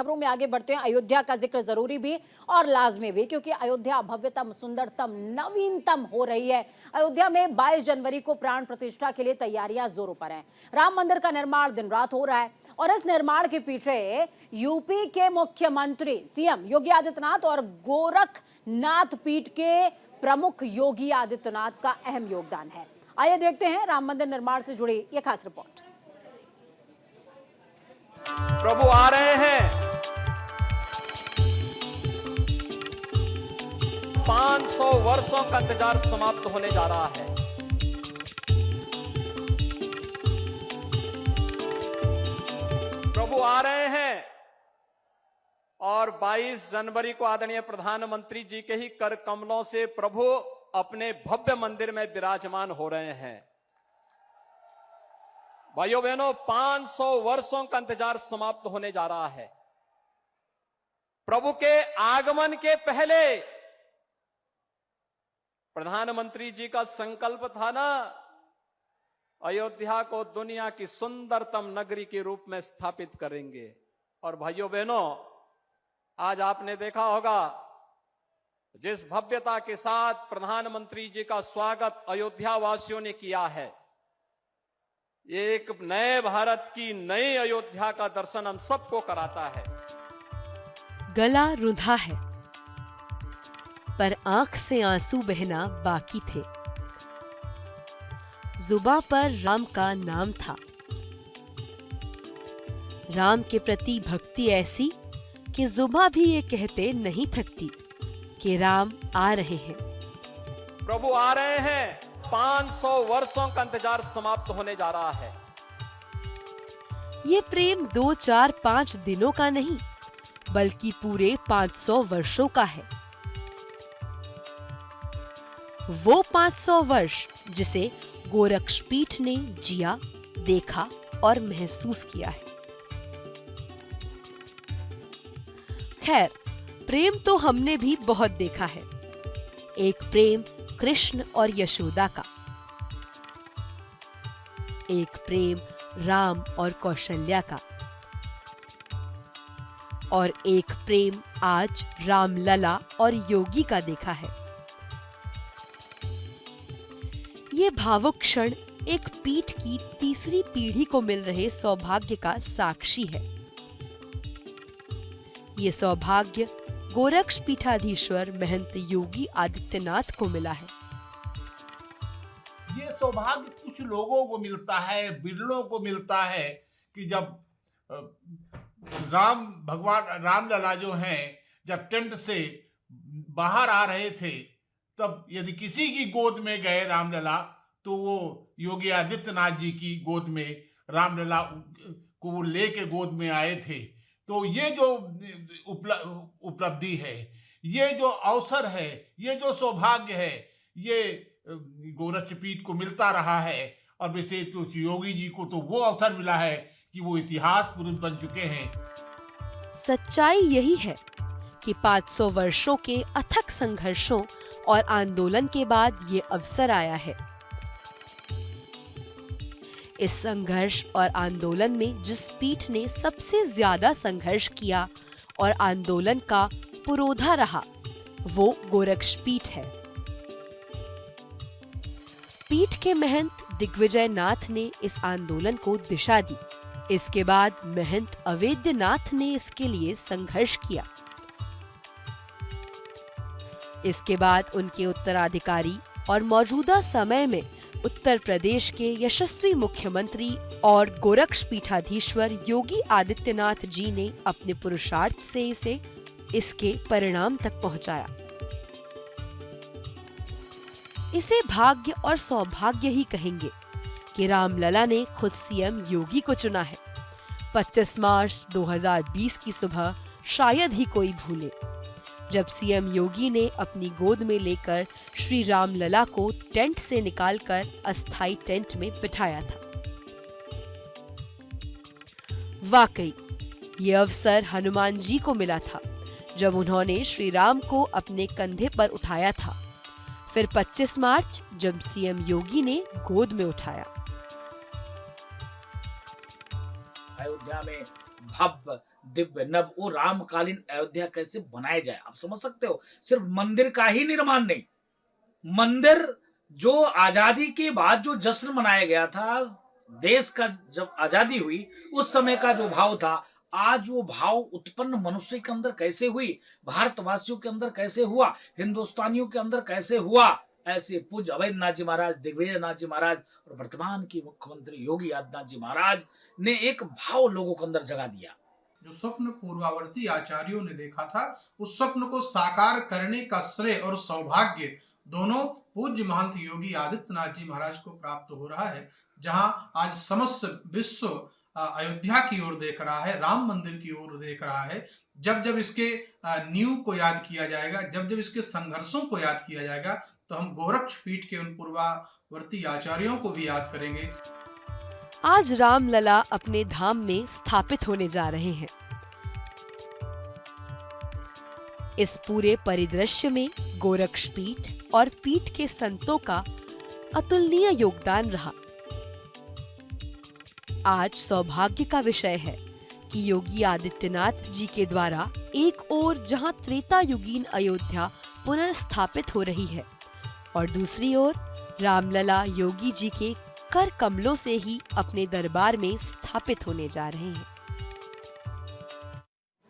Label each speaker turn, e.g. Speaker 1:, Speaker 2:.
Speaker 1: खबरों में आगे बढ़ते हैं। अयोध्या का जिक्र जरूरी भी और लाजमी भी, क्योंकि अयोध्या भव्यतम, सुंदरतम, नवीनतम हो रही है। अयोध्या में 22 जनवरी को प्राण प्रतिष्ठा के लिए तैयारियां जोरों पर हैं। राम मंदिर का निर्माण दिन रात हो रहा है और इस निर्माण के पीछे यूपी के मुख्यमंत्री सीएम योगी आदित्यनाथ और गोरखनाथ पीठ के प्रमुख योगी आदित्यनाथ का अहम योगदान है। आइए देखते हैं राम मंदिर निर्माण से जुड़ी यह खास रिपोर्ट।
Speaker 2: प्रभु आ रहे हैं। 500 वर्षों का इंतजार समाप्त होने जा रहा है। प्रभु आ रहे हैं और 22 जनवरी को आदरणीय प्रधानमंत्री जी के ही कर कमलों से प्रभु अपने भव्य मंदिर में विराजमान हो रहे हैं। भाइयों बहनों, 500 वर्षों का इंतजार समाप्त होने जा रहा है। प्रभु के आगमन के पहले प्रधानमंत्री जी का संकल्प था ना, अयोध्या को दुनिया की सुंदरतम नगरी के रूप में स्थापित करेंगे। और भाइयों बहनों, आज आपने देखा होगा जिस भव्यता के साथ प्रधानमंत्री जी का स्वागत अयोध्या वासियों ने किया है, ये एक नए भारत की नई अयोध्या का दर्शन हम सबको कराता है।
Speaker 3: गला रुंधा है पर आंख से आंसू बहना बाकी थे। जुबां पर राम का नाम था। राम के प्रति भक्ति ऐसी कि जुबां भी ये कहते नहीं थकती कि राम आ रहे हैं।
Speaker 2: प्रभु आ रहे हैं। 500 वर्षों का इंतजार समाप्त होने जा रहा है।
Speaker 3: ये प्रेम 2, 4, 5 दिनों का नहीं, बल्कि पूरे 500 वर्षों का है। वो 500 वर्ष जिसे गोरक्षपीठ ने जिया, देखा और महसूस किया है। खैर, प्रेम तो हमने भी बहुत देखा है। एक प्रेम कृष्ण और यशोदा का, एक प्रेम राम और कौशल्या का, और एक प्रेम आज रामलला और योगी का देखा है। ये भावुक क्षण एक पीठ की तीसरी पीढ़ी को मिल रहे सौभाग्य का साक्षी है। ये सौभाग्य गोरक्ष पीठाधीश्वर महंत योगी आदित्यनाथ को मिला है।
Speaker 4: ये सौभाग्य कुछ लोगों को मिलता है, बिरलों को मिलता है कि जब भगवान रामलला जो हैं, जब टेंट से बाहर आ रहे थे, तब यदि किसी की गोद में गए रामलला, तो वो योगी आदित्यनाथ जी की गोद में रामलला को वो लेके गोद में आए थे। तो ये जो उपलब्धि है, ये जो अवसर है, ये जो सौभाग्य है, ये गोरक्षपीठ को मिलता रहा है। और विशेष तो योगी जी को तो वो अवसर मिला है कि वो इतिहास पुरुष बन चुके हैं।
Speaker 3: सच्चाई यही है कि 500 वर्षों के अथक संघर्षों और आंदोलन के बाद ये अवसर आया है। इस संघर्ष और आंदोलन में जिस पीठ ने सबसे ज्यादा संघर्ष किया और आंदोलन का पुरोधा रहा, वो गोरक्षपीठ है। पीठ के महंत दिग्विजय नाथ ने इस आंदोलन को दिशा दी। इसके बाद महंत अवेद्यनाथ ने इसके लिए संघर्ष किया। इसके बाद उनके उत्तराधिकारी और मौजूदा समय में उत्तर प्रदेश के यशस्वी मुख्यमंत्री और गोरक्ष पीठाधीश्वर योगी आदित्यनाथ जी ने अपने पुरुषार्थ से इसे इसके परिणाम तक पहुंचाया। इसे भाग्य और सौभाग्य ही कहेंगे कि रामलला ने खुद सीएम योगी को चुना है। 25 मार्च 2020 की सुबह शायद ही कोई भूले, जब सीएम योगी ने अपनी गोद में लेकर श्री रामलला को टेंट से निकालकर अस्थाई टेंट में बिठाया था। वाकई ये अवसर हनुमान जी को मिला था, जब उन्होंने श्री राम को अपने कंधे पर उठाया था। फिर 25 मार्च जब सीएम योगी ने गोद में उठाया।
Speaker 5: अयोध्या में भव्य दिव्य नव वो रामकालीन अयोध्या कैसे बनाया जाए। आप समझ सकते हो, सिर्फ मंदिर का ही निर्माण नहीं, मंदिर जो आजादी के बाद जो जश्न मनाया गया था, देश का जब आजादी हुई उस समय का जो भाव था, आज वो भाव उत्पन्न मनुष्य के अंदर कैसे हुई, भारतवासियों के अंदर कैसे हुआ, हिंदुस्तानियों के अंदर कैसे हुआ। ऐसे पूज्य अवैधनाथ जी महाराज, दिग्विजयनाथ जी महाराज और वर्तमान की मुख्यमंत्री योगी आदित्यनाथ जी महाराज ने एक भाव लोगों के अंदर जगा दिया।
Speaker 6: जो स्वप्न पूर्वावर्ती आचार्यों ने देखा था, उस स्वप्न को साकार करने का श्रेय और सौभाग्य दोनों पूज्य महंत योगी आदित्यनाथ जी महाराज को प्राप्त हो रहा है। जहां आज समस्त विश्व अयोध्या की ओर देख रहा है, राम मंदिर की ओर देख रहा है। जब जब इसके नींव को याद किया जाएगा, जब जब इसके संघर्षों को याद किया जाएगा, तो हम गोरक्ष पीठ के उन पूर्वावर्ती आचार्यों को भी याद करेंगे।
Speaker 3: आज रामलला अपने धाम में स्थापित होने जा रहे हैं। इस पूरे परिदृश्य में गोरक्ष पीठ और पीठ के संतों का अतुलनीय योगदान रहा। आज सौभाग्य का विषय है कि योगी आदित्यनाथ जी के द्वारा एक ओर जहां त्रेता युगीन अयोध्या पुनर्स्थापित हो रही है और दूसरी ओर रामलला योगी जी के कर कमलों से ही अपने दरबार में स्थापित होने जा रहे हैं।